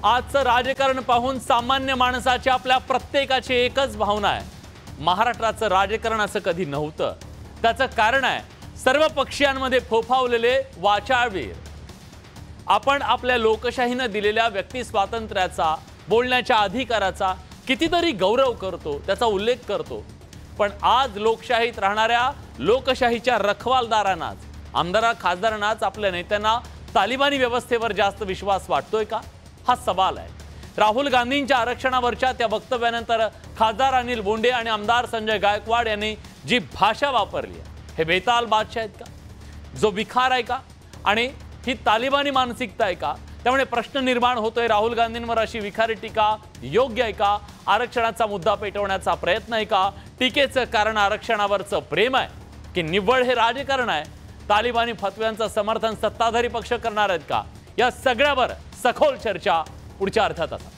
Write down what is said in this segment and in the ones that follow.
आजचं राजकारण पाहून सामान्य माणसाची आपल्या प्रत्येकाची एकच भावना आहे, महाराष्ट्राचं राजकारण असं कधी नव्हतं। त्याचं कारण आहे सर्व पक्षीयांमध्ये फोफावलेले वाचाळवीर। आपण आपल्या लोकशाहीने दिलेल्या व्यक्ती स्वातंत्र्याचा, बोलण्याच्या अधिकाराचा कितीतरी गौरव करतो, त्याचा उल्लेख करतो, पण आज लोकशाहीत राहणाऱ्या लोकशाहीच्या रखवालदारांनाच, आमदार खासदारांनाच आपल्या नेत्यांना तालिबानी व्यवस्थेवर जास्त विश्वास वाटतोय का, हा सवाल आहे। राहुल गांधींच्या आरक्षणावरच्या त्या वक्तव्यानंतर खासदार अनिल बोंडे आणि आमदार संजय गायकवाड यांनी जी भाषा वापरली आहे, हे बेताल बादशाह आहेत का, जो विखार आहे का, आणि ही तालिबानी मानसिकता आहे का? त्यामुळे प्रश्न निर्माण होतोय, राहुल गांधींवर अशी विखारी टीका योग्य आहे का? आरक्षणाचा मुद्दा पेटवण्याचा प्रयत्न आहे का? टीकेचं कारण आरक्षणावरचं प्रेम आहे की निव्वळ हे राजकारण आहे? तालिबानी फतव्यांचं समर्थन सत्ताधारी पक्ष करणार आहेत का? या सगळ्यावर सखोल चर्चा पुढच्या अर्ध्या तासात।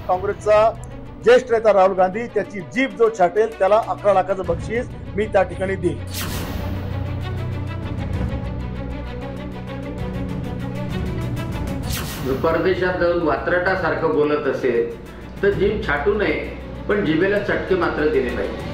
काँग्रेसचा ज्येष्ठ नेता राहुल गांधी, त्याची जीभ जो छाटेल त्याला 11 लाखाचं बक्षीस मी त्या ठिकाणी देईन। परदेशात जाऊन वात्रटासारखं बोलत असेल तर जीभ छाटू नये, पण जिभेला चटके मात्र दिले पाहिजे।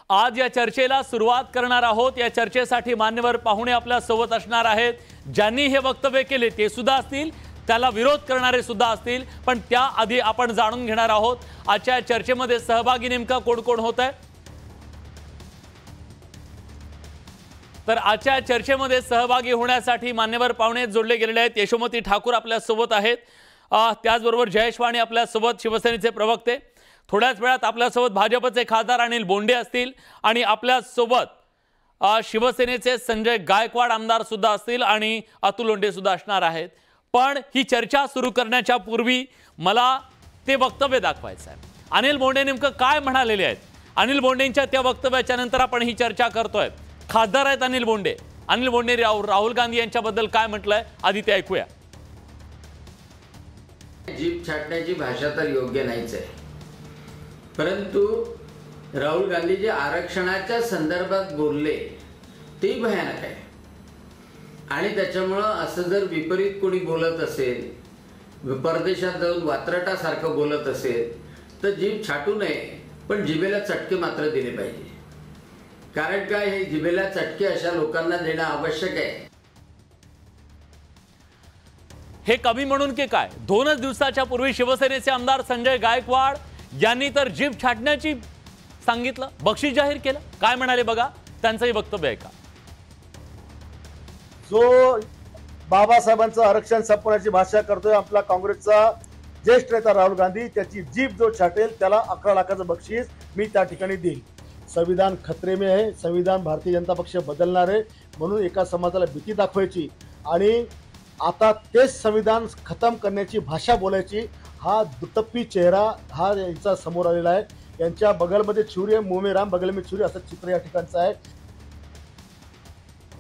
आज या चर्चेला सुरुवात करणार आहोत। या चर्चेसाठी मान्यवर पाहुणे आपल्या सोबत असणार आहेत। ज्यांनी हे वक्तव्य केले ते सुद्धा असतील, त्याला विरोध करणारे सुद्धा असतील, पण त्याआधी आपण जाणून घेणार आहोत आजच्या चर्चेमध्ये सहभागी नेमका कोण कोण होत आहे। तर आजच्या चर्चेमध्ये सहभागी होण्यासाठी मान्यवर पाहुणे जोडले गेलेले आहेत। यशोमती ठाकूर आपल्या सोबत आहेत, त्याचबरोबर जयेश वाणी आपल्या सोबत, शिवसेनेचे प्रवक्ते। थोड्याच वेळात आपल्या सोबत भाजपचे खासदार अनिल बोंडे असतील आणि आपल्या सोबत शिवसेनेचे संजय गायकवाड आमदार सुद्धा असतील आणि अतुल लोंढे सुद्धा असणार आहेत। पण ही चर्चा सुरू करण्याच्या पूर्वी मला ते वक्तव्य दाखवायचं आहे। अनिल बोंडे नेमकं काय म्हणालेले आहेत? अनिल बोंडेंच्या त्या वक्तव्याच्या नंतर आपण ही चर्चा करतोय। खासदार आहेत अनिल बोंडे। अनिल बोंडे राहुल गांधी यांच्याबद्दल काय म्हटलंय आधी ते ऐकूया। जीभ छाटण्याची भाषा तर योग्य नाहीच आहे, परंतु राहुल गांधी जे आरक्षणाच्या संदर्भात बोलले ते भयानक आहे। आणि त्याच्यामुळं असं जर विपरीत कोणी बोलत असेल, परदेशात जाऊन वात्रटासारखं बोलत असेल तर जीभ छाटू नये, पण जिभेला चटके मात्र दिले पाहिजे। कारण काय, हे जिभेला चटके अशा लोकांना देणं आवश्यक आहे। हे कमी म्हणून की काय? 2च दिवसाच्या पूर्वी शिवसेनेचे आमदार संजय गायकवाड यांनी तर जीभ छाटण्याची सांगितलं, बक्षीस जाहीर केलं। काय म्हणाले बघा, त्यांचंही वक्तव्य आहे का? जो बाबासाहेबांचं आरक्षण संपवण्याची भाषा करतोय आपला काँग्रेसचा ज्येष्ठ नेता राहुल गांधी, त्याची जीभ जो छाटेल त्याला 11 लाखाचं बक्षीस मी त्या ठिकाणी देईन। संविधान खतरे में है, संविधान भारतीय जनता पक्ष बदलणार आहे म्हणून एका समाजाला भीती दाखवायची आणि आता तेच संविधान खतम करण्याची भाषा बोलायची, हा दुटप्पी चेहरा हा यांचा समोर आलेला आहे। यांच्या बगलमध्ये छुरी आहे, मुंह में राम बगल में छुरी, असं चित्र या ठिकाणचं आहे।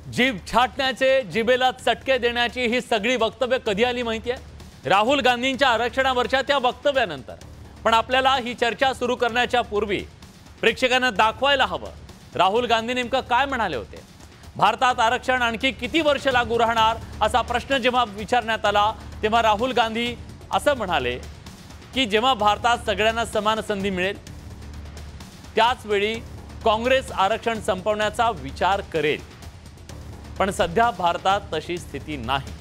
जीभ छाटण्याचे, जिभेला चटके देण्याची ही सगळी वक्तव्य कधी आली माहिती आहे? राहुल गांधींच्या आरक्षणावरच्या त्या वक्तव्यानंतर। पण आपल्याला ही चर्चा सुरू करण्याच्या पूर्वी प्रेक्षकांना दाखवायला हवं राहुल गांधी नेमकं काय म्हणाले होते। भारतात आरक्षण आणखी किती वर्ष लागू राहणार असा प्रश्न जेव्हा विचारण्यात आला तेव्हा राहुल गांधी असं म्हणाले की जेव्हा भारतात सगळ्यांना समान संधी मिळेल त्याच वेळी काँग्रेस आरक्षण संपवण्याचा विचार करेल, पण सध्या भारतात तशी स्थिती नाही।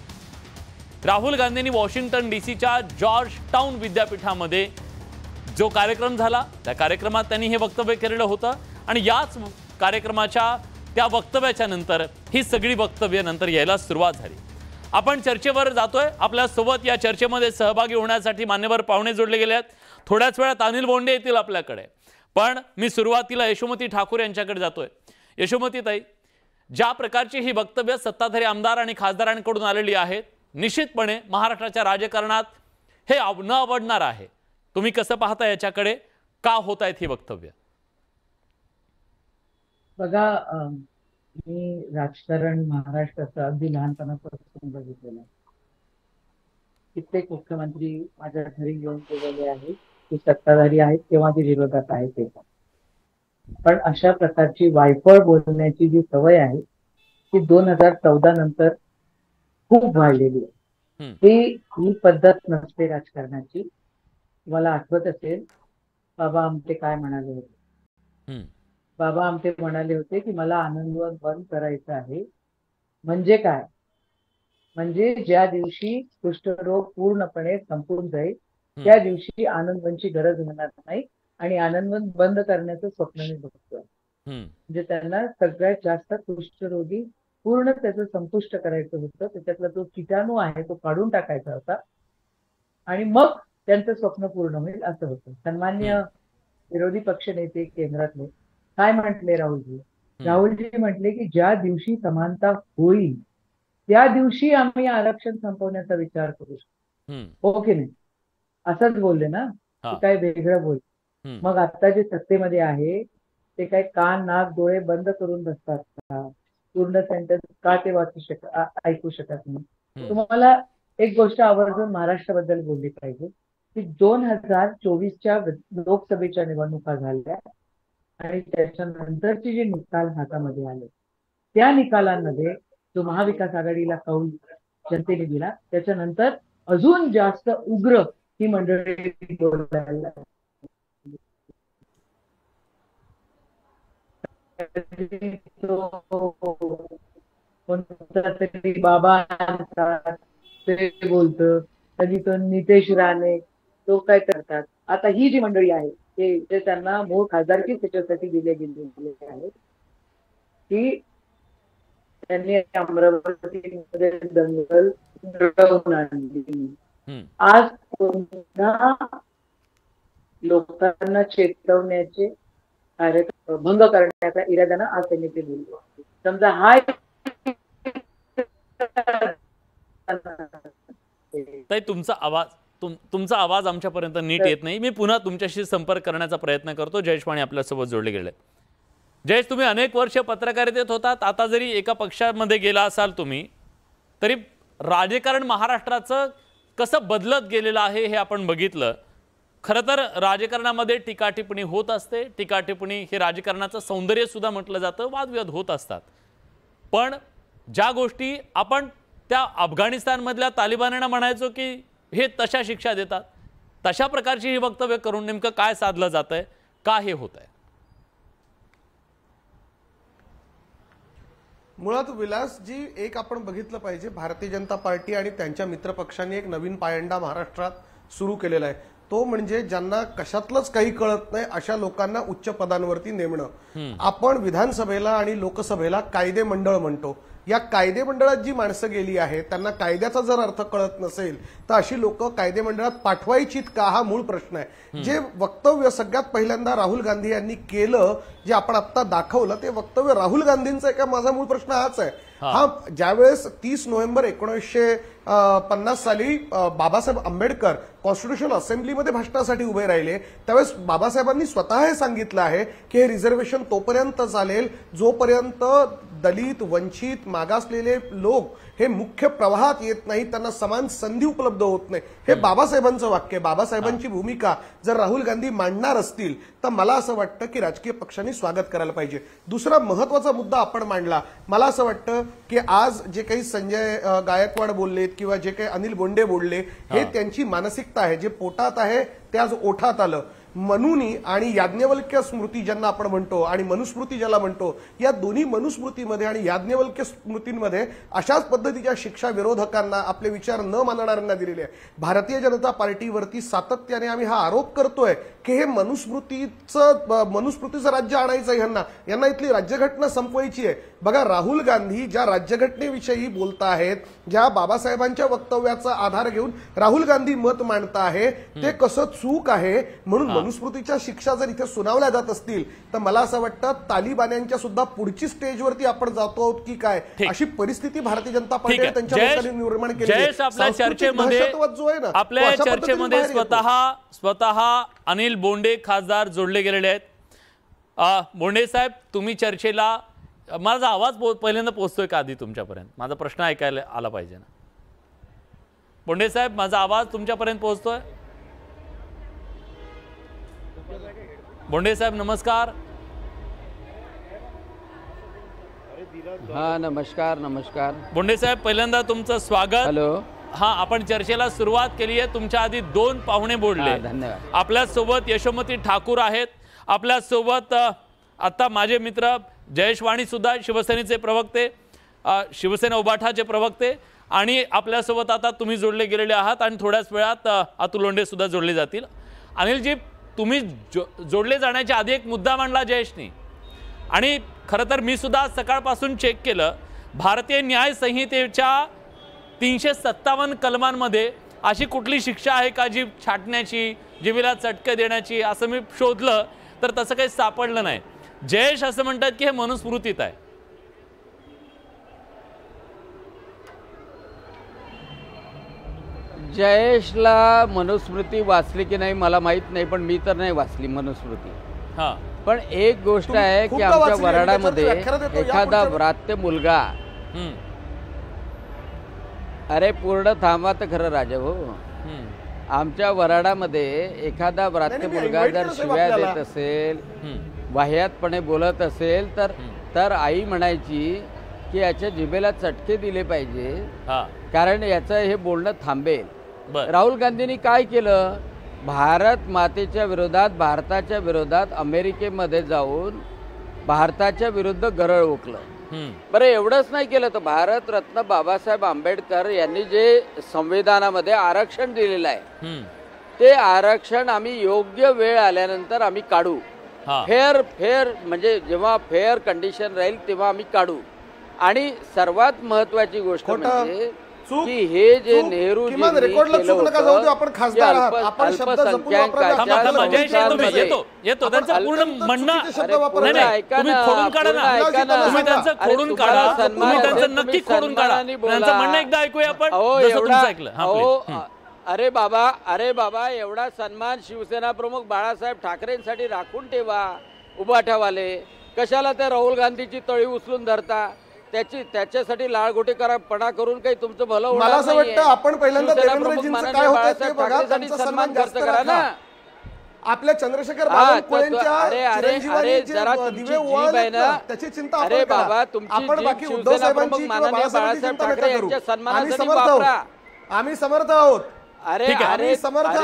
राहुल गांधींनी वॉशिंग्टन डीसीच्या जॉर्ज टाउन विद्यापीठामध्ये जो कार्यक्रम झाला त्या कार्यक्रमात त्यांनी हे वक्तव्य केलेलं होतं आणि याच कार्यक्रमाच्या त्या वक्तव्याच्या नंतर ही सगळी वक्तव्य नंतर यायला सुरुवात झाली। आपण चर्चेवर जातोय। आपल्या सोबत या चर्चेमध्ये सहभागी होण्यासाठी मान्यवर पाहुणे जोडले गेले आहेत। थोड्याच वेळात अनिल बोंडे येतील आपल्याकडे, पण मी सुरुवातीला यशोमती ठाकूर यांच्याकडे जातोय। यशोमती ताई, ज्या प्रकारची ही वक्तव्य सत्ताधारी आमदार आणि खासदारांकडून आलेली आहेत, निश्चितपणे महाराष्ट्राच्या राजकारणात हे न आवडणार आहे। तुम्ही कसं पाहता याच्याकडे? का होत आहेत ही वक्तव्य? बघा, मी राजकारण महाराष्ट्राचं अगदी लहानपणापासून बघितलेलं आहे। कित्येक मुख्यमंत्री माझ्या घरी येऊन गेलेले आहेत, ते सत्ताधारी आहेत किंवा ते विरोधात आहेत। पण अशा प्रकारची वायफळ बोलण्याची जी सवय आहे ती 2014 नंतर खूप वाढलेली आहे. ही पद्धत नसते राजकारणाची. मला आठवत असेल बाबा आमटे काय म्हणाले होते. बाबा आमटे म्हणाले होते की मला आनंदवन बंद करायचं आहे. म्हणजे काय? म्हणजे ज्या दिवशी कुष्ठरोग पूर्णपणे संपून जाईल त्या दिवशी आनंदवनची गरज होणार नाही आणि आनंदवन बंद करण्याचं स्वप्न मी बघतोय. म्हणजे त्यांना सगळ्यात जास्त कुष्ठरोगी पूर्ण त्याचं संपुष्ट करायचं होतं. त्याच्यातला जो किटाणू आहे तो काढून टाकायचा होता आणि मग त्यांचं स्वप्न पूर्ण होईल असं होतं. सन्मान्य विरोधी पक्ष नेते केंद्रातले काय म्हटले राहुलजी? राहुलजी म्हटले की ज्या दिवशी समानता होईल त्या दिवशी आम्ही आरक्षण संपवण्याचा विचार करू शकतो. हो की नाही? असंच बोलले ना? काय वेगळं बोल. मग आता जे सत्तेमध्ये आहे ते काय कान नाक डोळे बंद करून बसतात का? पूर्ण सेंटेन्स का ते ऐकू शकत नाही? तुम्हाला एक गोष्ट आवर्जून महाराष्ट्राबद्दल बोलली पाहिजे की 2024च्या लोकसभेच्या निवडणुका झाल्या आणि त्याच्यानंतरचे जे निकाल हातामध्ये आले त्या निकालांमध्ये जो महाविकास आघाडीला कौल जनतेने दिला त्याच्यानंतर अजून जास्त उग्र ही मंडळी बोलायला कोणता तरी बाबा ते बोलतं, कधी तो नितेश राणे तो काय करतात. आता ही जी मंडळी आहे ते त्यांना मूळ खासदारकी त्याच्यासाठी दिले गेले आहे की त्यांनी अमरावतीमध्ये दंगल घडवून आणली. आज पुन्हा लोकांना चेतवण्याचे कार्यक्रम भंग करण्याचा इराद्यानं आज त्यांनी ते बोललो. समजा हा तुमचा आवाज आमच्यापर्यंत नीट येत नाही. मी पुन्हा तुमच्याशी संपर्क करण्याचा प्रयत्न करतो. जयेश माने आपल्यासोबत जोडले गेले. जयेश, तुम्ही अनेक वर्ष पत्रकारितेत होतात. आता जरी एका पक्षामध्ये गेला असाल तुम्ही तरी राजकारण महाराष्ट्राचं कसं बदलत गेलेलं आहे हे आपण बघितलं. खरं तर राजकारणामध्ये टीका टिप्पणी होत असते. टीका टिप्पणी हे राजकारणाचं सौंदर्य सुद्धा म्हटलं जातं. वादविवाद होत असतात. पण ज्या गोष्टी आपण त्या अफगाणिस्तानमधल्या तालिबान्यांना म्हणायचो की हे तशा शिक्षा देतात, तशा प्रकारची ही वक्तव्य करून नेमकं काय साधलं जातंय, का हे होत आहे? मुळात विलासजी एक आपण बघितलं पाहिजे, भारतीय जनता पार्टी आणि त्यांच्या मित्रपक्षांनी एक नवीन पायंडा महाराष्ट्रात सुरू केलेला आहे. तो म्हणजे ज्यांना कशातलंच काही कळत नाही अशा लोकांना उच्च पदांवरती नेमणं. आपण विधानसभेला आणि लोकसभेला कायदे मंडळ म्हणतो. या कायदे मंडळात जी माणसं गेली आहेत त्यांना कायद्याचा जर अर्थ कळत नसेल तर अशी लोक कायदे मंडळात पाठवायचीत का हा मूळ प्रश्न आहे. जे वक्तव्य सगळ्यात पहिल्यांदा राहुल गांधी यांनी केलं, जे आपण आता दाखवलं, ते वक्तव्य राहुल गांधींचं आहे का? माझा मूळ प्रश्न हाच आहे. हा ज्यावेळेस 30 नोव्हेंबर 1950 साली बाबासाहेब आंबेडकर कॉन्स्टिट्युशनल असेंब्लीमध्ये भाषणासाठी उभे राहिले त्यावेळेस बाबासाहेबांनी स्वतः हे सांगितलं आहे की हे रिझर्वेशन तोपर्यंत चालेल जोपर्यंत दलित, वंचित, मागासलेले लोक हे मुख्य प्रवाहात येत नाहीत, त्यांना समान संधी उपलब्ध होत नाही. हे बाबासाहेबांचं वाक्य. बाबासाहेबांची भूमिका जर राहुल गांधी मांडणार असतील तर मला असं वाटतं की राजकीय पक्षांनी स्वागत करायला पाहिजे. दुसरा महत्वाचा मुद्दा आपण मांडला. मला असं वाटतं की आज जे काही संजय गायकवाड बोललेत किंवा जे काही अनिल बोंडे बोलले हे त्यांची मानसिकता आहे. जे पोटात आहे ते आज ओठात आलं. मनुनी आणि याज्ञवल्क्य स्मृती ज्यांना आपण म्हणतो आणि मनुस्मृती ज्याला म्हणतो, या दोन्ही मनुस्मृतीमध्ये आणि याज्ञवल्क्य स्मृतींमध्ये अशाच पद्धतीच्या शिक्षा विरोधकांना, आपले विचार न मानणाऱ्यांना दिलेले आहे. भारतीय जनता पार्टीवरती सातत्याने आम्ही हा आरोप करतोय की हे मनुस्मृतीचं राज्य आणायचं आहे. यांना इथली राज्यघटना संपवायची आहे. बघा, राहुल गांधी ज्या राज्यघटनेविषयी बोलत आहेत, ज्या बाबासाहेबांच्या वक्तव्याचा आधार घेऊन राहुल गांधी मत मांडत आहे, ते कसं चूक आहे. म्हणून मनुस्मृतीच्या शिक्षा जर इथे सुनावल्या जात असतील तर मला असं वाटतं तालिबान्यांच्या सुद्धा पुढची स्टेजवरती आपण जातो आहोत की काय, अशी परिस्थिती भारतीय जनता पार्टीने त्यांच्या लोकांनी निर्माण केली आहे. आपल्या चर्चेमध्ये स्वतः अनिल बोंडे खासदार जोडले गेलेले आहेत. बोंडे साहेब, तुम्ही चर्चेला, माझा आवाज पहिल्यांदा पोहोचतोय का आधी तुमच्यापर्यंत? माझा प्रश्न ऐकायला आला पाहिजे ना. बोंडे साहेब, माझा आवाज तुमच्यापर्यंत पोहोचतोय? बोंडे साहेब नमस्कार. हा नमस्कार नमस्कार. बोंडे साहेब, पहिल्यांदा तुमचं स्वागत. हॅलो. हा, आपण चर्चेला सुरुवात केली आहे. तुमच्या आधी 2 पाहुणे बोलले. धन्यवाद. आपल्यासोबत यशोमती ठाकूर आहेत, आपल्यासोबत आता माझे मित्र जयेश वाणी सुद्धा, शिवसेनेचे प्रवक्ते, शिवसेना उबाठाचे प्रवक्ते, आणि आपल्यासोबत आता तुम्ही जोडले गेलेले आहात आणि थोड्याच वेळात अतुल लोंढे सुद्धा जोडले जातील. अनिलजी, तुम्ही जोडले जाण्याच्या आधी एक मुद्दा मांडला जयेशनी, आणि खरं तर मी सुद्धा सकाळपासून चेक केलं. भारतीय न्याय संहितेच्या 357 कलमांमध्ये अशी कुठली शिक्षा आहे का जी छाटण्याची, जिभेला चटके देण्याची, असं मी शोधलं तर तसं काही सापडलं नाही. जयेश असं म्हणतात की हे मनुस्मृतीत आहे. जयेशला मनुस्मृती वाचली की नाही मला माहित नाही, पण मी तर नाही वाचली मनुस्मृती. हा, पण एक गोष्ट आहे की आमच्या वराडामध्ये एखादा व्रात्य मुलगा, अरे पूर्ण थांबा तर खरं राजा हो, आमच्या वराडामध्ये एखादा व्रात्य मुलगा जर शिव्या देत असेल, वाह्यातपणे बोलत असेल तर आई म्हणायची की याच्या जिभेला चटके दिले पाहिजे, कारण याचं हे बोलणं थांबेल. राहुल गांधींनी काय केलं? भारत मातेच्या विरोधात, भारताच्या विरोधात अमेरिकेमध्ये जाऊन भारताच्या विरुद्ध गरळ ओकलं. बरं, एवढंच नाही केलं तर भारत रत्न बाबासाहेब आंबेडकर यांनी जे संविधानामध्ये आरक्षण दिलेलं आहे ते आरक्षण आम्ही योग्य वेळ आल्यानंतर आम्ही काढू. फेअर म्हणजे जेव्हा फेअर कंडिशन राहील तेव्हा आम्ही काढू. आणि सर्वात महत्वाची गोष्ट म्हणजे की हे जे नेहरू अरे बाबा एवढा सन्मान शिवसेना प्रमुख बाळासाहेब ठाकरेंसाठी राखून ठेवा. उभाठ्यावाले कशाला त्या राहुल गांधीची तळी उचलून धरता? त्याच्यासाठी लाळगोटेपणा करून काही तुमचं भलं होणार नाही. मला असं वाटतं आपण पहिल्यांदा देवेंद्रजींचं काय होतं ते बघा, त्यांचा सन्मान जास्त करा ना. आपल्या चंद्रशेखर अरे जरा त्याची चिंता अरे बाबा तुमची बाकी उद्धव साहेबांची बाळासाहेब ठाकरे यांच्या सन्मानासाठी वापरा. आम्ही समर्थ आहोत. अरे तुम्ही समर्थ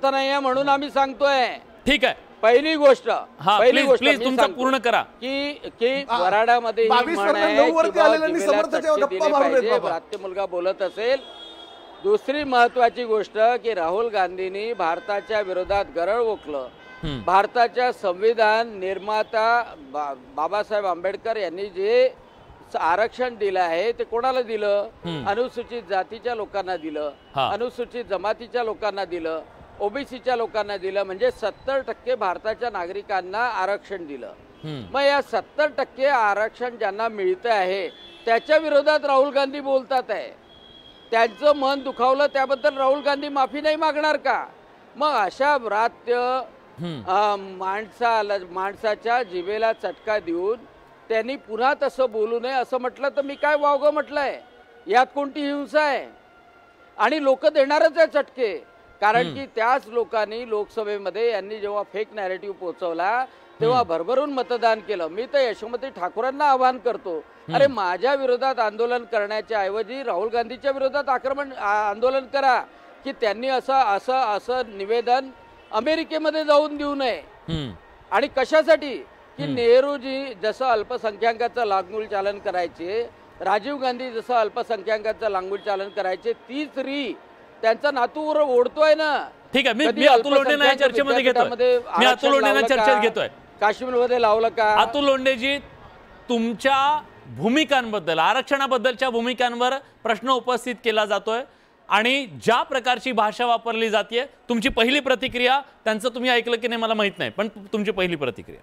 नाहीये म्हणून आम्ही सांगतोय. ठीक आहे, पहिली गोष्ट प्लीज तुमचं पूर्ण करा की वराडामध्ये व्रात्य मुलगा बोलत असेल. दुसरी महत्वाची गोष्ट की राहुल गांधींनी भारताच्या विरोधात गरळ ओकलं. भारताच्या संविधान निर्माता बाबासाहेब आंबेडकर यांनी जे आरक्षण दिलं आहे ते कोणाला दिलं? अनुसूचित जातीच्या लोकांना दिलं, अनुसूचित जमातीच्या लोकांना दिलं, ओबीसीच्या लोकांना दिलं, म्हणजे 70% भारताच्या नागरिकांना आरक्षण दिलं. मग या 70% आरक्षण ज्यांना मिळतं आहे त्याच्या विरोधात राहुल गांधी बोलतात आहे. त्यांचं मन दुखावलं त्याबद्दल राहुल गांधी माफी नाही मागणार का? मग अशा व्रात्य माणसाच्या जिभेला चटका देऊन त्यांनी पुन्हा तसं बोलू नये असं म्हटलं तर मी काय वावगं म्हटलंय? यात कोणती हिंसा आहे? आणि लोक देणारच आहे चटके, कारण की त्याच लोकांनी लोकसभेमध्ये यांनी जेव्हा फेक नॅरेटिव्ह पोहोचवला तेव्हा भरभरून मतदान केलं. मी तर यशोमती ठाकूरांना आवाहन करतो, अरे माझ्या विरोधात आंदोलन करण्याच्या ऐवजी राहुल गांधीच्या विरोधात आंदोलन करा की त्यांनी असं निवेदन अमेरिकेमध्ये जाऊन देऊ नये. आणि कशासाठी? की नेहरूजी जसं अल्पसंख्याकांचं लागूल चालन करायचे, राजीव गांधी जसं अल्पसंख्याकांचं लागूल चालन करायचे, तीच री त्यांचा नातू ओढतोय ना. ठीक आहे, मी अतुल लोंढेंना चर्चेमध्ये घेतोय. काश्मीरमध्ये लावलं का? अतुल लोंढेजी, तुमच्या भूमिकांबद्दल, आरक्षणाबद्दलच्या भूमिकांवर प्रश्न उपस्थित केला जातोय आणि ज्या प्रकारची भाषा वापरली जाते, तुमची पहिली प्रतिक्रिया, त्यांचं तुम्ही ऐकलं की नाही मला माहित नाही, पण तुमची पहिली प्रतिक्रिया.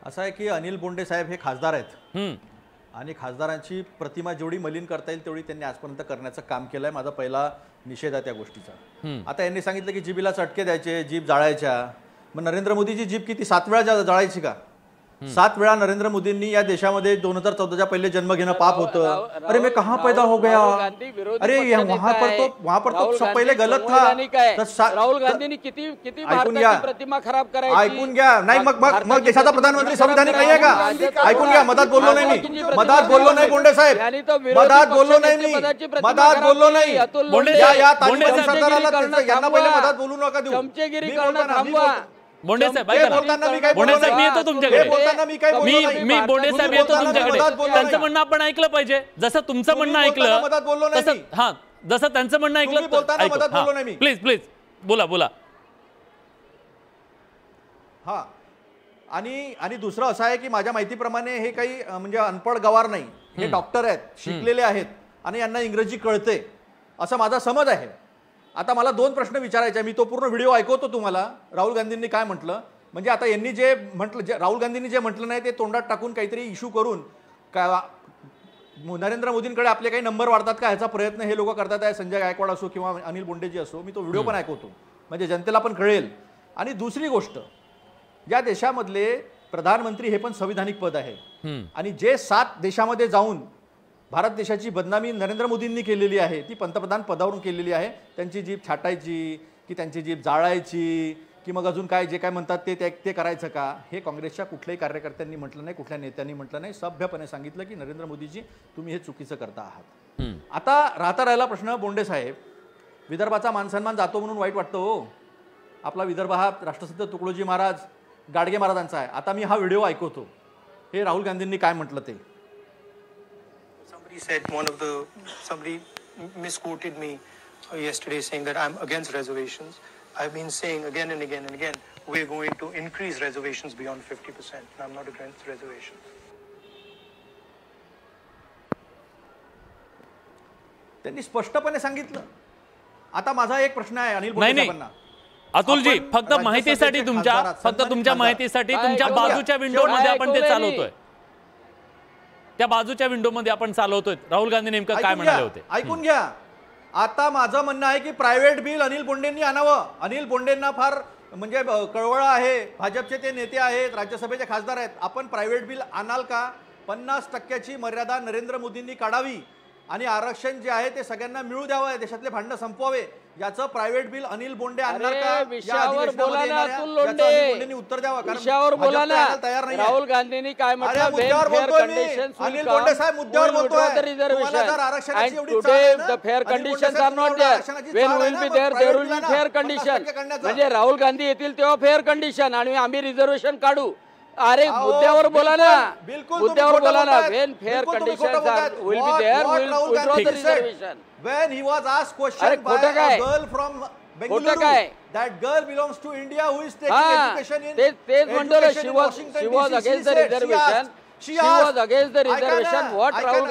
असं आहे की अनिल बोंडे साहेब हे खासदार आहेत आणि खासदारांची प्रतिमा जेवढी मलिन करता येईल तेवढी त्यांनी आजपर्यंत करण्याचं काम केलंय. माझा पहिला निषेध आहे त्या गोष्टीचा. आता यांनी सांगितलं की जिभेला चटके द्यायचे, जीभ जाळायच्या. मग नरेंद्र मोदीची जीभ किती 7 वेळा जाळायची का? 7 वेळा नरेंद्र मोदींनी या देशामध्ये 2014च्या पहिले जन्म घेणं पाप होतं. अरे मैं कहाँ पैदा हो गया, अरे वहां पर तो सब पहिले गलत था. राहुल गांधींनी किती भारताची प्रतिमा खराब करायची. ऐकून घ्या. नाही मग देशाचा प्रधानमंत्री संविधानिक नाहीये का? ऐकून घ्या. मधात बोललो नाही मी, मधात बोललो नाही बोंडे साहेब, मधात बोललो नाही मी, मधात बोललो नाही. यांना पहिले मधात बोलू नका देऊ. चमचेगिरी करणं थांबवा. बोंडे साहेब बोंडे साहेब मी येतो तुमच्याकडे. मी बोंडे साहेब येतो तुमच्याकडे. त्यांचं म्हणणं आपण ऐकलं पाहिजे. जसं तुमचं म्हणणं ऐकलं तसं, हा जसं त्यांचं म्हणणं ऐकलं. प्लीज प्लीज बोला. हा आणि दुसरं असं आहे की माझ्या माहितीप्रमाणे हे काही म्हणजे अनपढ गवार नाही, हे डॉक्टर आहेत, शिकलेले आहेत आणि यांना इंग्रजी कळते असं माझा समज आहे. आता मला 2 प्रश्न विचारायचे. मी तो पूर्ण व्हिडिओ ऐकवतो तुम्हाला. राहुल गांधींनी काय म्हटलं, म्हणजे आता यांनी जे म्हटलं, राहुल गांधींनी जे म्हटलं नाही ते तोंडात टाकून काहीतरी इश्यू करून नरेंद्र मोदींकडे आपले काही नंबर वाढतात का ह्याचा प्रयत्न हे लोक करतात आहे. संजय गायकवाड असो किंवा अनिल बोंडेजी असो. मी तो व्हिडिओ पण ऐकवतो म्हणजे जनतेला पण कळेल. आणि दुसरी गोष्ट, या देशामधले प्रधानमंत्री हे पण संविधानिक पद आहे आणि जे 7 देशामध्ये जाऊन भारत देशाची बदनामी नरेंद्र मोदींनी केलेली आहे ती पंतप्रधान पदावरून केलेली आहे. त्यांची जीभ छाटायची की त्यांची जीभ जाळायची की मग अजून काय जे काय म्हणतात ते करायचं का, हे काँग्रेसच्या कुठल्याही कार्यकर्त्यांनी म्हटलं नाही, कुठल्या नेत्यांनी म्हटलं नाही. सभ्यपणे सांगितलं की नरेंद्र मोदीजी तुम्ही हे चुकीचं करता आहात. आता राहिला प्रश्न बोंडे साहेब, विदर्भाचा मानसन्मान जातो म्हणून वाईट वाटतं हो. आपला विदर्भ हा राष्ट्रसंत तुकडोजी महाराज गाडगे महाराजांचा आहे. आता मी हा व्हिडिओ ऐकवतो, हे राहुल गांधींनी काय म्हटलं ते. Somebody misquoted me yesterday saying that I'm against reservations. I've been saying again and again and again, we're going to increase reservations beyond 50%. And I'm not against reservations. त्यांनी स्पष्टपणे सांगितलं. आता माझा एक प्रश्न आहे अनिल बोंडे साहेबांना. अतुलजी, फक्त माहितीसाठी तुमच्या माहितीसाठी तुमच्या बाजूच्या विंडोमध्ये आपण ते चालवतोय. त्या बाजूच्या विंडोमध्ये आपण चालवतोय. राहुल गांधी नेमकं काय म्हणाले होते ऐकून घ्या. आता माझं म्हणणं आहे की प्रायव्हेट बिल अनिल बोंडेंनी आणावं. अनिल बोंडेंना फार म्हणजे कळवळा आहे, भाजपचे ते नेते आहेत, राज्यसभेचे खासदार आहेत. आपण प्रायव्हेट बिल आणाल का? 50% मर्यादा नरेंद्र मोदींनी काढावी आणि आरक्षण जे आहे ते सगळ्यांना मिळू द्यावं, देशातले भांडण संपवावे. याचं प्रायव्हेट बिल अनिल बोंडे आणणार का? विषयावर बोला ना अतुल लोंढे, उत्तर द्यावं. विषयावर बोला ना. तयार नाही. राहुल गांधींनी काय म्हटलं, अनिल बोंडे साहेब मुद्द्यावर बोलतोय. Fair conditions are not there. When will be there there will be fair condition. म्हणजे राहुल गांधी येतील तेव्हा फेअर कंडिशन आणि आम्ही रिझर्वेशन काढू. अरे मुद्द्यावर बोला ना, मुद्द्यावर बोला ना. When fair conditions are will be there will withdraw the reservation. When he was asked question by a girl from Bengaluru, that girl belongs to India who is taking education in Washington. She was against the reservation. She was against the reservation. What Rahul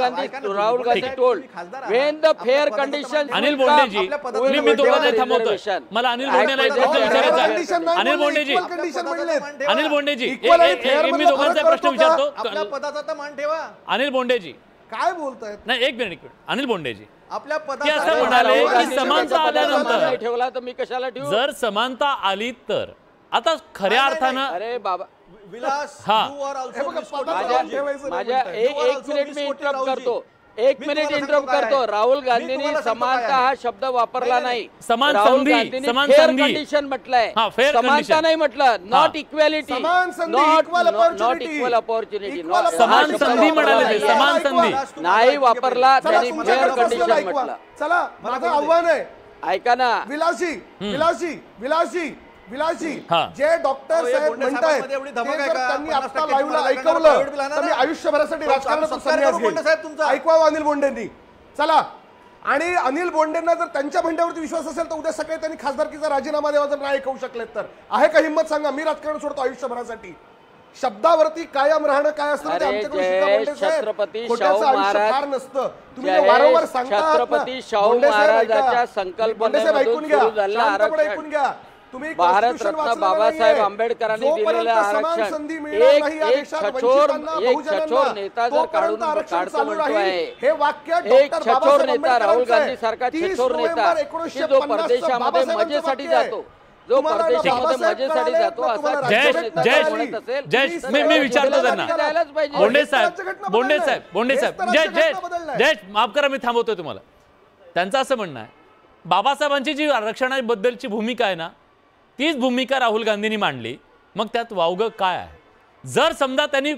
Gandhi told. When the fair conditions. Anil Bondeji, मी दोघांना थांबवतोय. मला अनिल बोंडेला एक प्रश्न विचारायचा आहे. अनिल बोंडेजी, मी दोघांचा प्रश्न विचारतो. आपल्या पदाचा तर मान ठेवा. अनिल बोंडेजी काय बोलतायत? नाही, एक मिनिट. अनिल बोंडेजी आपल्या ते असं म्हणाले की समानता आल्यानंतर ठेवला तर मी कशाला ठेवू? जर समानता आली तर आता खऱ्या अर्थानं अरे बाबा विलास, माझ्या एक मिनिट मी इंटरप्ट करतो. 1 मिनिट इंटरप्ट करतो. राहुल गांधींनी समानता हा शब्द वापरला नाही. समान फेअर कंडिशन म्हटलंय, समानता नाही म्हटलं. Not equality, not equal opportunity. समान संधी म्हणाले, समान संधी नाही वापरला त्यांनी. फेअर कंडिशन म्हटलं. चला, माझं आव्हान आहे, ऐका ना. विलासी विलासी विलासी विलासी जे डॉक्टर साहेब म्हणतायत त्यांनी आता लाईव्हला ऐकवलं तर मी आयुष्यभरासाठी राजकारणातून संन्यास घेईन. ऐकवा अनिल बोंडेंनी. चला, आणि अनिल बोंडेंना जर त्यांच्या म्हणण्यावरती विश्वास असेल तर उद्या सकाळी त्यांनी खासदारकीचा राजीनामा द्यावा जर नाही ऐकवू शकलेत तर. आहे का हिंमत? सांगा. मी राजकारण सोडतो आयुष्यभरासाठी. शब्दावरती कायम राहणं काय असतं छत्रपती शाहू महाराज फार नसतं. तुम्ही वारंवार सांगता छत्रपती शाहू महाराजांच्या संकल्पनेमधून सुरू झालेलं आरक्षण, ऐकून घ्या. भारतरत्न बाबासाहेब आंबेडकरांनी दिलेलं आरक्षण एक छछोर नेता जर काढतो म्हणतोय, एक छछोर नेता, राहुल गांधी सारखा छछोर नेता की जो परदेशामध्ये मजेसाठी जातो, जो तुम्हाला ना परदेशामध्ये बाबासाहेब मजेसाठी कळाले, जातो ना असा तुम्हाला जयेश राज्यघटना जयेश कळाली. असेल, जयेश तुम्ही मी विचारतो त्यांना द्यायलाच पाहिजे. बोंडे हेच तर साहेब राज्यघटना बोंडे बदललंय. साहेब बोंडे हेच साहेब तर जय राज्यघटना जय बदललंय. जय माफ करा मी थांबवतोय तुम्हाला. त्यांचं असं म्हणणं आहे बाबासाहेबांची जी आरक्षणाबद्दलची भूमिका आहे ना तीच भूमिका राहुल गांधींनी मांडली. मग त्यात वावगं काय आहे? जर समजा त्यांनी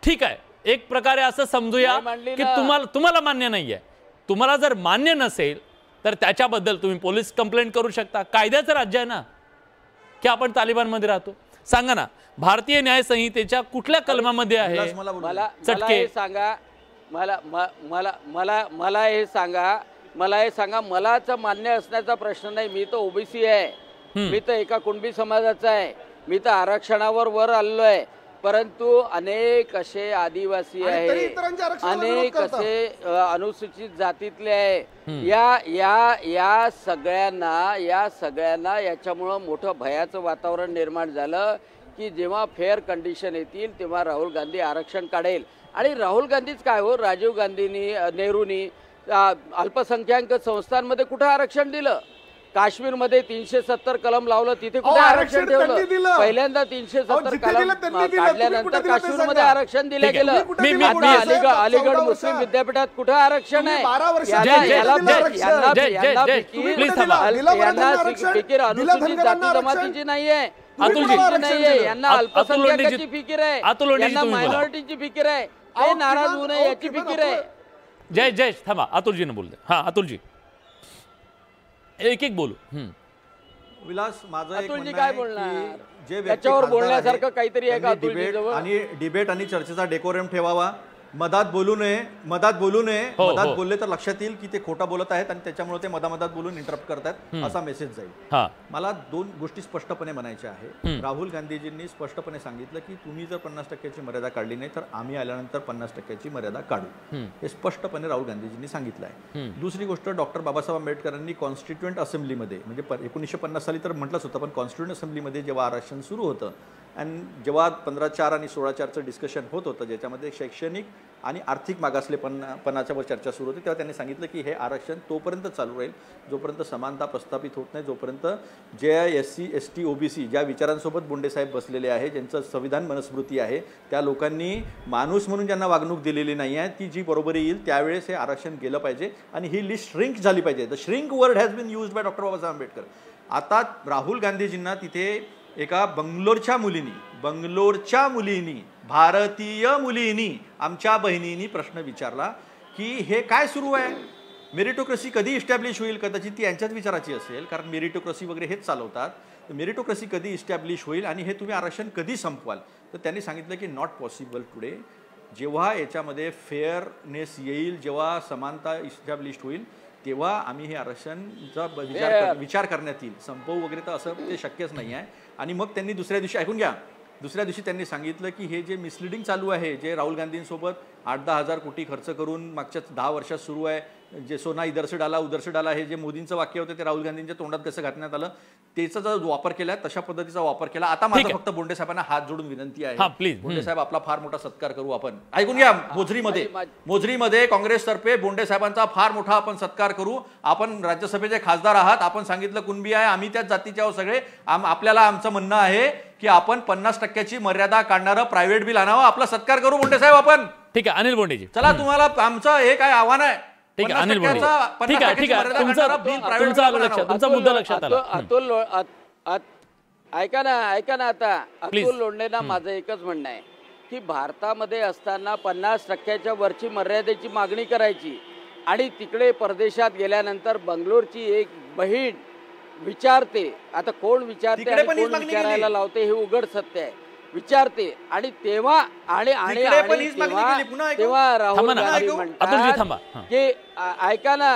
ठीक आहे एक प्रकारे असं समजूया नाही मांडली की ना. तुम्हाला मान्य नाहीये, तुम्हाला जर मान्य नसेल तर त्याच्याबद्दल तुम्ही पोलीस कंप्लेंट करू शकता. कायद्याचं राज्य आहे ना की आपण तालिबानमध्ये राहतो. सांगा ना भारतीय न्याय संहितेच्या कुठल्या कलमामध्ये आहे? विलास, मला बोलू दे. मला चटके. हे सांगा मला मला मला मला हे सांगा मलाच मान्य असण्याचा प्रश्न नाही. मी तर ओबीसी आहे, मी तर एका कुणबी समाजाचा आहे, मी तर आरक्षणावर वर आलेलो आहे. परंतु अनेक असे आदिवासी आणि तरी आहे, इतरांचे आरक्षणाला विरोध अनेक करतात. असे अनुसूचित जातीतले आहे. या सगळ्यांना याच्यामुळं मोठं भयाचं वातावरण निर्माण झालं की जेव्हा फेअर कंडिशन येतील तेव्हा राहुल गांधी आरक्षण काढेल. आणि राहुल गांधीच काय हो, राजीव गांधींनी नेहरूंनी अल्पसंख्याक संस्थांमध्ये कुठं आरक्षण दिलं? काश्मीरमध्ये 370 कलम लावलं, तिथे कुठे आरक्षण ठेवलं? पहिल्यांदा 370 कलम काढल्यानंतर काश्मीरमध्ये आरक्षण दिलं गेलं. आता अलीगड मुस्लिम विद्यापीठात कुठं आरक्षण आहे? फिकीर अनुसूचित जाती जमातीची नाहीये, नाहीये, यांना अल्पसंख्याकाची फिकीर आहे, यांना मायनॉरिटीची फिकीर आहे. ते नाराज होऊ नये याची फिकीर आहे. जय थांबा अतुलजीने बोलते. हा अतुलजी एक एक बोलू. विलास, माझं एक अतुलजी म्हणणं काय आहे बोलणार? की जे व्यक्ती त्याच्यावर खासदार बोलण्यासारखं आहेत, काहीतरी आहे का त्यांनी अतुलजी जवळ? डिबेट आणि चर्चेचा डेकोरम ठेवावा. मधात बोलू नये. मधात बोलले तर लक्षात येईल की ते खोटा बोलत आहेत आणि त्याच्यामुळे ते मधात बोलून इंटरप्ट करतात असा मेसेज जाईल. मला दोन गोष्टी स्पष्टपणे म्हणायच्या आहे. राहुल गांधीजींनी स्पष्टपणे सांगितलं की तुम्ही जर 50% मर्यादा काढली नाही तर आम्ही आल्यानंतर 50% मर्यादा काढू. हे स्पष्टपणे राहुल गांधीजींनी सांगितलं आहे. दुसरी गोष्ट, डॉक्टर बाबासाहेब आंबेडकरांनी कॉन्स्टिट्युएंट असेंब्लीमध्ये म्हणजे 1950 साली तर म्हटलंच होतं, पण कॉन्स्टिट्युएंट असेंब्लीमध्ये जेव्हा आरक्षण सुरू होतं आणि जेव्हा 15/4 आणि 16/4चं डिस्कशन होत होतं ज्याच्यामध्ये शैक्षणिक आणि आर्थिक मागासलेपणाच्या वर चर्चा सुरू होती, तेव्हा त्यांनी सांगितलं की हे आरक्षण तोपर्यंत चालू राहील जोपर्यंत समानता प्रस्थापित होत नाही, जोपर्यंत जे SC ST OBC ज्या विचारांसोबत बोंडेसाहेब बसलेले आहे, ज्यांचं संविधान मनस्मृती आहे, त्या लोकांनी माणूस म्हणून ज्यांना वागणूक दिलेली नाही आहे ती जी बरोबरी येईल त्यावेळेस हे आरक्षण गेलं पाहिजे आणि ही लिस्ट श्रिंक झाली पाहिजे. The shrink word has been used by doctor Babasaheb Ambedkar. आता राहुल गांधीजींना तिथे एका बंगलोरच्या मुलीनी भारतीय मुलींनी आमच्या बहिणींनी प्रश्न विचारला की हे काय सुरू आहे, मेरिटोक्रेसी कधी इस्टॅब्लिश होईल? कदाचित ती यांच्याच विचाराची असेल, कारण मेरिटोक्रेसी वगैरे हेच चालवतात. तर मेरिटोक्रेसी कधी इस्टॅब्लिश होईल आणि हे तुम्ही आरक्षण कधी संपवाल? तर त्यांनी सांगितलं की नॉट पॉसिबल टुडे. जेव्हा याच्यामध्ये फेअरनेस येईल, जेव्हा समानता इस्टॅब्लिश होईल तेव्हा आम्ही हे आरक्षणचा विचार करण्यात येईल. संपवू वगैरे तर असं ते शक्यच नाही आहे. आणि मग त्यांनी दुसऱ्या दिवशी ऐकून घ्या, दुसऱ्या दिवशी त्यांनी सांगितलं की हे जे मिसलिडिंग चालू आहे, जे राहुल गांधींसोबत 8-10 हजार कोटी खर्च करून मागच्या 10 वर्षात सुरू आहे, जे सोना इधर से डाला उधर से डाला, हे जे मोदींचं वाक्य होतं ते राहुल गांधींच्या तोंडात कसं घातण्यात आलं, त्याचा जो वापर केला तशा पद्धतीचा वापर केला. आता माझं फक्त बोंडे साहेबांना हात जोडून विनंती आहे, बोंडे साहेब आपला फार मोठा सत्कार करू आपण. ऐकून घ्या, मोजरीमध्ये काँग्रेसतर्फे बोंडे साहेबांचा फार मोठा आपण सत्कार करू. आपण राज्यसभेचे खासदार आहात, आपण सांगितलं कुणबी आहे, आम्ही त्याच जातीचे आहोत सगळे. आपल्याला आमचं म्हणणं आहे की आपण 50% मर्यादा काढणारं प्रायव्हेट बिल आणावं, आपला सत्कार करू बोंडे साहेब आपण. ठीक आहे अनिल बोंडेजी, चला तुम्हाला आमचं हे काय आव्हान आहे. ठीक आहे अनिल बोंडे, ठीक आहे तुमचा मुद्दा लक्षात आला. अतुल ऐका ना आता अतुल लोंढेंना माझं एकच म्हणणं आहे की भारतामध्ये असताना 50% वरची मर्यादेची मागणी करायची आणि तिकडे परदेशात गेल्यानंतर बंगलोरची एक बहीण विचारते, आता कोण विचारते आणि कोण विचारायला लावते हे उघड सत्य आहे, विचारते आणि तेव्हा तेव्हा राहुल गांधी म्हणतात की ऐका ना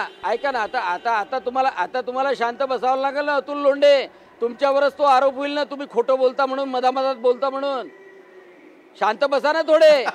आता तुम्हाला शांत बसावं लागेल ना अतुल लोंढे, तुमच्यावरच तो आरोप होईल ना, तुम्ही खोटं बोलता म्हणून, मधामधात बोलता म्हणून. शांत बसा ना थोडे.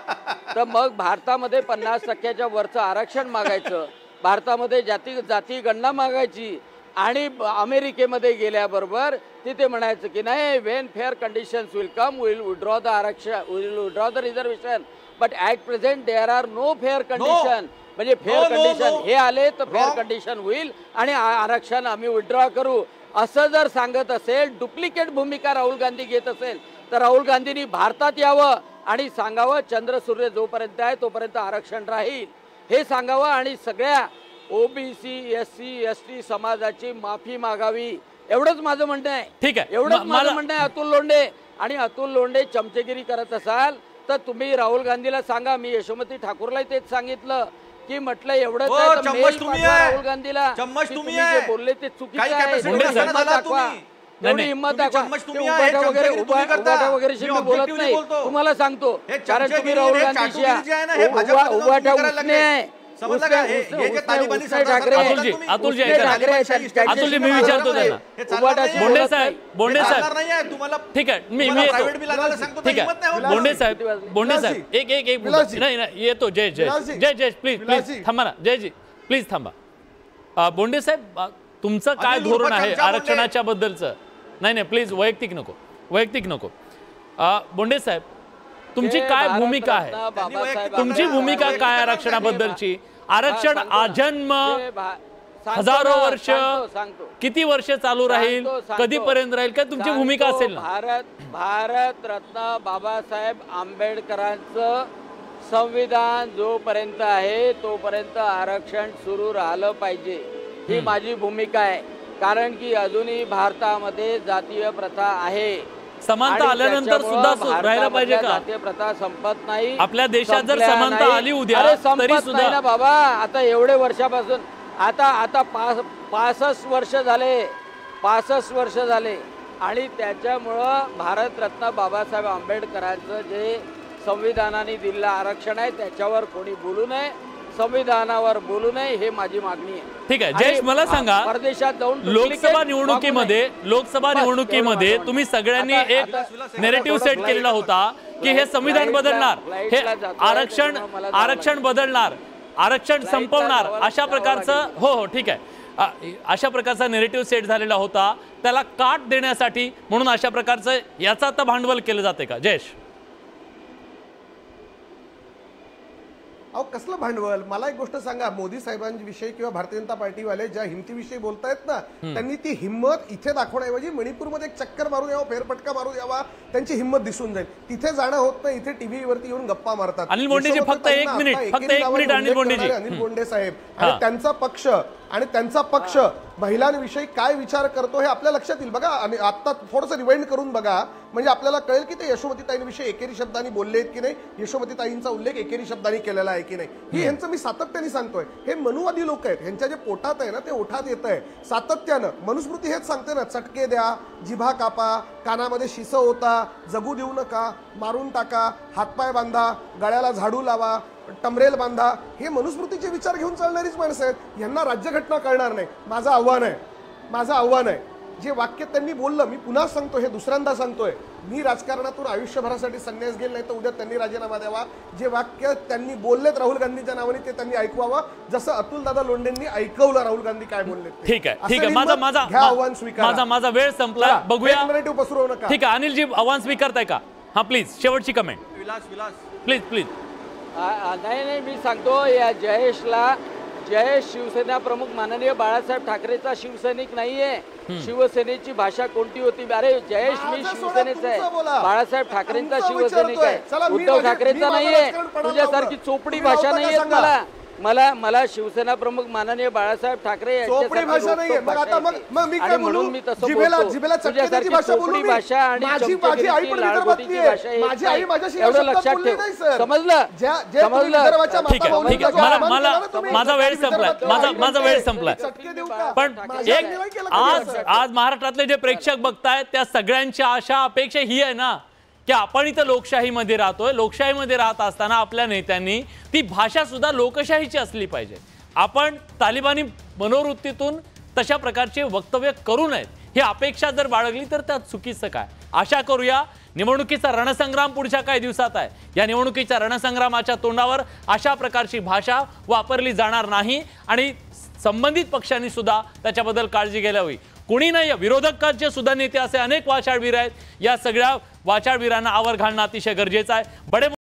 तर मग भारतामध्ये 50% वरचं आरक्षण मागायचं, भारतामध्ये जाती गणना मागायची आणि अमेरिकेमध्ये गेल्याबरोबर तिथे म्हणायचं की नाही, when fair conditions will come will withdraw the आरक्षण, will withdraw the reservation. But at present there are no fair condition. म्हणजे फेअर कंडिशन हे आले तर फेअर कंडिशन होईल आणि आरक्षण आम्ही विड्रॉ करू असं जर सांगत असेल, डुप्लिकेट भूमिका राहुल गांधी घेत असेल, तर राहुल गांधींनी भारतात यावं आणि सांगावं चंद्र सूर्य जोपर्यंत आहे तोपर्यंत आरक्षण राहील हे सांगावं आणि सगळ्या ओबीसी SC ST समाजाची माफी मागावी. एवढंच माझं म्हणणं आहे. ठीक आहे, एवढंच माझं म्हणणं आहे. अतुल लोंढे आणि अतुल लोंढे चमचेगिरी करत असाल तर तुम्ही राहुल गांधीला सांगा. मी यशोमती ठाकूरला तेच सांगितलं की म्हटलं एवढंच राहुल गांधीला तुम्ही जे बोलले ते चुकीचं आहे. एवढी हिंमत दाखवा. उभाटा वगैरे बोलत नाही. तुम्हाला सांगतो कारण तुम्ही राहुल गांधीशी उभाटा उठणे आहे. अतुलजी मी विचारतो त्यांना. बोंडे साहेब ठीक आहे, मी ठीक आहे. बोंडे साहेब एक नाही येतो. जय प्लीज थांबा ना. जयजी प्लीज थांबा. बोंडे साहेब तुमचं काय धोरण आहे आरक्षणाच्या बद्दलचं? नाही प्लीज वैयक्तिक नको. बोंडे साहेब तुमची काय भूमिका आहे? तुमची भूमिका काय आरक्षणाबद्दलची? आरक्षण आजन्म हजारो वर्ष किती वर्ष चालू राहील, कधीपर्यंत राहील, काय तुमची भूमिका असेल ना? भारत रत्न बाबासाहेब आंबेडकरांचं संविधान जोपर्यंत आहे तोपर्यंत आरक्षण सुरू राहिलं पाहिजे ही माझी भूमिका आहे. कारण की अजूनही भारतामध्ये जातीय प्रथा आहे. समानता आल्यानंतर सुद्धा राहायला पाहिजे का? जातीय प्रथा संपत नाही. आपल्या देशात जर समानता आली उद्या तरी सुद्धा ना बाबा. आता एवढे वर्षापासून आता 65 वर्ष झाले आणि त्याच्यामुळं भारतरत्न बाबासाहेब आंबेडकरांचं जे संविधानाने दिलेलं आरक्षण आहे त्याच्यावर कोणी बोलू नये, संविधानावर बोलू नये हे माझी मागणी आहे. ठीक आहे जयेश, मला सांगा परदेशात जाऊन लोकसभा निवडणुकीमध्ये तुम्ही सगळ्यांनी एक नेरेटिव्ह सेट केलेला होता की हे संविधान बदलणार, हे आरक्षण बदलणार, आरक्षण संपवणार, अशा प्रकारचं हो ठीक आहे, अशा प्रकारचा नेरेटिव्ह सेट झालेला होता. त्याला काट देण्यासाठी म्हणून अशा प्रकारचं याचं आता भांडवल केलं जाते का जयेश? अहो कसलं भांडवल? मला एक गोष्ट सांगा, मोदी साहेबांविषयी किंवा भारतीय जनता पार्टीवाले ज्या हिमतीविषयी बोलतायत ना, त्यांनी ती हिंमत इथे दाखवण्याऐवजी मणिपूरमध्ये एक चक्कर मारून यावं, फेरफटका मारून यावा, त्यांची हिंमत दिसून जाईल. तिथे जाणं होत नाही, इथे टीव्हीवरती येऊन गप्पा मारतात. अनिल बोंडेजी फक्त एक मिनिट अनिल बोंडे साहेब आणि त्यांचा पक्ष महिलांविषयी काय विचार करतो हे आपल्या लक्षात येईल. बघा आणि आता थोडंसं रिवाइंड करून बघा म्हणजे आपल्याला कळेल की ते यशोमतीताईंविषयी एकेरी शब्दांनी बोलले आहेत की नाही, यशोमतीताईंचा उल्लेख एकेरी शब्दांनी केलेला आहे की नाही, ही ह्यांचं मी सातत्याने सांगतोय. हे मनुवादी लोक आहेत, ह्यांच्या जे पोटात आहे ना ते ओठात येत आहे सातत्यानं. मनुस्मृती हेच सांगते ना, चटके द्या, जिभा कापा, कानामध्ये शिस होता, जगू देऊ नका, मारून टाका, हातपाय बांधा, गळ्याला झाडू लावा, टमरेल बांधा, हे मनुस्मृतीचे विचार घेऊन चालणारीच माणसं आहेत. यांना राज्यघटना कळणार नाही. माझं आव्हान आहे जे वाक्य त्यांनी बोललं, मी पुन्हा सांगतो, हे दुसऱ्यांदा सांगतोय, मी राजकारणातून आयुष्यभरासाठी संन्यास घेईल नाही तर उद्या त्यांनी राजीनामा द्यावा. जे वाक्य त्यांनी बोललेत राहुल गांधीच्या नावाने ते त्यांनी ऐकवावं, जसं अतुल दादा लोंढेंनी ऐकवलं राहुल गांधी काय बोलले. ठीक आहे माझा वेळ संपला. बघूया, पसरवू नका. ठीक आहे अनिलजी, आव्हान स्वीकारताय का? हा प्लीज शेवटची कमेंट. प्लीज नाही मी सांगतो या जयेशला, जयेश शिवसेना प्रमुख माननीय बाळासाहेब ठाकरेचा शिवसैनिक नाहीये. शिवसेनेची भाषा कोणती होती? अरे जयेश मी शिवसेनेचा आहे, बाळासाहेब ठाकरेंचा शिवसैनिक आहे, उद्धव ठाकरेचा नाहीये. तुझ्यासारखी चोपडी भाषा नाहीये. मला शिवसेना प्रमुख माननीय बाळासाहेब ठाकरे म्हणून मी तसं तुझ्यासारखी चोपडी भाषा आणि लालगोटीची भाषा एवढं लक्षात ठेव. समजलं? ठीक आहे माझा वेळ संपलाय. पण एक आज महाराष्ट्रातले जे प्रेक्षक बघतायत त्या सगळ्यांची आशा अपेक्षा ही आहे ना की आपण इथं लोकशाहीमध्ये राहतोय, लोकशाहीमध्ये राहत असताना आपल्या नेत्यांनी ती भाषा सुद्धा लोकशाहीची असली पाहिजे. आपण तालिबानी मनोवृत्तीतून तशा प्रकारचे वक्तव्य करू नयेत, ही अपेक्षा जर बाळगली तर त्यात चुकीचं काय? आशा करूया निवडणुकीचा रणसंग्राम पुढच्या काही दिवसात आहे. या निवडणुकीच्या रणसंग्रामाच्या तोंडावर अशा प्रकारची भाषा वापरली जाणार नाही आणि संबंधित पक्षांनी सुद्धा त्याच्याबद्दल काळजी घ्यायला हवी. कुणी नाही, विरोधकांचे सुद्धा नेते असे अनेक वाचाळवीर आहेत. या सगळ्या वाचाळवीरांना आवर घालणं अतिशय गरजेचं आहे.